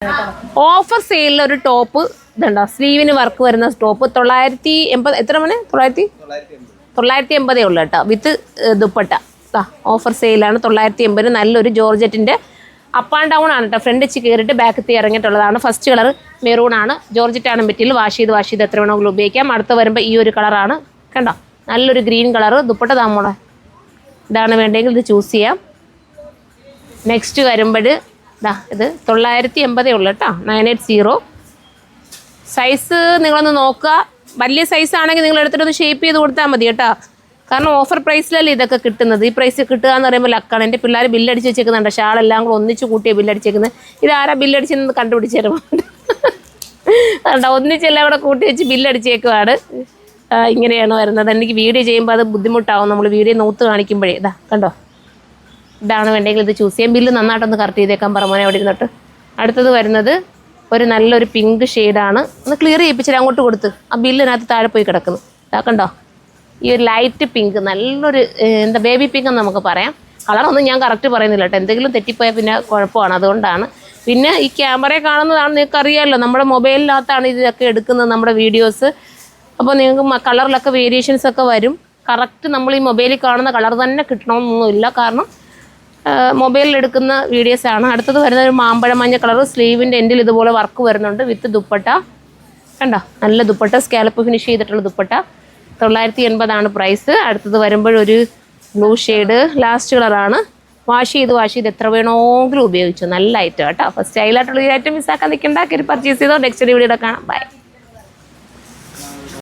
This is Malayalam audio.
ഓഫർ സെയിലിൽ ഒരു ടോപ്പ് ഇതുണ്ടോ, സ്ലീവിന് വർക്ക് വരുന്ന ടോപ്പ് 980. എത്ര മണി? 980 ഉള്ളു കേട്ടോ, വിത്ത് ദുപ്പട്ട. ഓഫർ സെയിലാണ് 980. നല്ലൊരു ജോർജറ്റിൻ്റെ അപ്പ് ആൻഡ് ഡൗൺ ആണ് കേട്ടോ. ഫ്രണ്ട് കയറിയിട്ട് ബാക്ക് ഇറങ്ങിയിട്ടുള്ളതാണ്. ഫസ്റ്റ് കളർ മെറൂൺ ആണ്, ജോർജറ്റ് ആണ് മെറ്റീരിയൽ. വാഷ് ചെയ്ത് എത്ര വേണമെങ്കിലും ഉപയോഗിക്കാം. അടുത്ത് വരുമ്പോൾ ഈ ഒരു കളറാണ് കണ്ടോ, നല്ലൊരു ഗ്രീൻ കളറ്. ദുപ്പട്ട താമോളെ ഇതാണ് വേണ്ടെങ്കിൽ ഇത് ചൂസ് ചെയ്യാം. നെക്സ്റ്റ് വരുമ്പോൾ ഇത് 980 ഉള്ളു കേട്ടോ, 980. സൈസ് നിങ്ങളൊന്ന് നോക്കുക. വലിയ സൈസ് ആണെങ്കിൽ നിങ്ങൾ എടുത്തിട്ടൊന്ന് ഷേപ്പ് ചെയ്ത് കൊടുത്താൽ മതി കേട്ടോ. കാരണം ഓഫർ പ്രൈസിലല്ലേ ഇതൊക്കെ കിട്ടുന്നത്. ഈ പ്രൈസ് കിട്ടുക എന്ന് പറയുമ്പോൾ ലക്കാണ്. എൻ്റെ പിള്ളേർ ബില്ലടിച്ച് വെച്ചേക്കുന്നുണ്ട്. ഷാളെല്ലാം കൂടെ ഒന്നിച്ച് കൂട്ടിയ ബില്ലടിച്ചേക്കുന്നത്. ഇതാരാ ബില്ലടിച്ചെന്ന് കണ്ടുപിടിച്ച് തരുമ്പോൾ കണ്ടോ, ഒന്നിച്ചെല്ലാം കൂടെ കൂട്ടി വെച്ച് ബില്ലടിച്ചേക്കുവാണ്. ഇങ്ങനെയാണ് വരുന്നത്. എനിക്ക് വീഡിയോ ചെയ്യുമ്പോൾ അത് ബുദ്ധിമുട്ടാവും. നമ്മൾ വീഡിയോ നോത്ത് കാണിക്കുമ്പോഴേ കണ്ടോ, ഇതാണ് വേണ്ടെങ്കിൽ ഇത് ചൂസ് ചെയ്യാം. ബില്ല് നന്നായിട്ടൊന്ന് കറക്റ്റ് ചെയ്തേക്കാൻ പറഞ്ഞാൽ അവിടെ ഇരുന്നിട്ട്. അടുത്തത് വരുന്നത് ഒരു നല്ലൊരു പിങ്ക് ഷെയ്ഡാണ്. ഒന്ന് ക്ലിയർ ചെയ്യിപ്പിച്ചിട്ട് അങ്ങോട്ട് കൊടുത്ത് ആ ബില്ലിനകത്ത് താഴെ പോയി കിടക്കുന്നു. കണ്ടോ, ഈ ഒരു ലൈറ്റ് പിങ്ക്, നല്ലൊരു എന്താ ബേബി പിങ്ക് എന്ന് നമുക്ക് പറയാം. കളറൊന്നും ഞാൻ കറക്റ്റ് പറയുന്നില്ല കേട്ടോ, എന്തെങ്കിലും തെറ്റിപ്പോയാൽ പിന്നെ കുഴപ്പമാണ്. അതുകൊണ്ടാണ്. പിന്നെ ഈ ക്യാമറയിൽ കാണുന്നതാണ്, നിങ്ങൾക്ക് അറിയാമല്ലോ, നമ്മുടെ മൊബൈലിനകത്താണ് ഇതൊക്കെ എടുക്കുന്നത്, നമ്മുടെ വീഡിയോസ്. അപ്പോൾ നിങ്ങൾക്ക് കളറിലൊക്കെ വേരിയേഷൻസ് ഒക്കെ വരും. കറക്റ്റ് നമ്മൾ ഈ മൊബൈലിൽ കാണുന്ന കളർ തന്നെ കിട്ടണമെന്നൊന്നുമില്ല, കാരണം മൊബൈലിൽ എടുക്കുന്ന വീഡിയോസാണ്. അടുത്തത് വരുന്ന ഒരു മാമ്പഴ മഞ്ഞ കളർ. സ്ലീവിൻ്റെ എൻഡിൽ ഇതുപോലെ വർക്ക് വരുന്നുണ്ട് വിത്ത് ദുപ്പട്ട. കണ്ടോ, നല്ല ദുപ്പട്ട, സ്കാലപ്പ് ഫിനിഷ് ചെയ്തിട്ടുള്ള ദുപ്പട്ട. 980 പ്രൈസ്. അടുത്തത് വരുമ്പോഴൊരു ബ്ലൂ ഷെയ്ഡ്, ലാസ്റ്റ് കളറാണ്. വാഷ് ചെയ്ത് എത്ര വേണമെങ്കിലും ഉപയോഗിച്ചു. നല്ല ഐറ്റം കേട്ടോ. ഫസ്റ്റ് സ്റ്റൈലായിട്ടുള്ള ഈ ഐറ്റം മിസ്സാക്കാൻ നിൽക്കണ്ട. പർച്ചേസ് ചെയ്തോ. നെക്സ്റ്റ് വീഡിയോ കാണാം. ബൈ.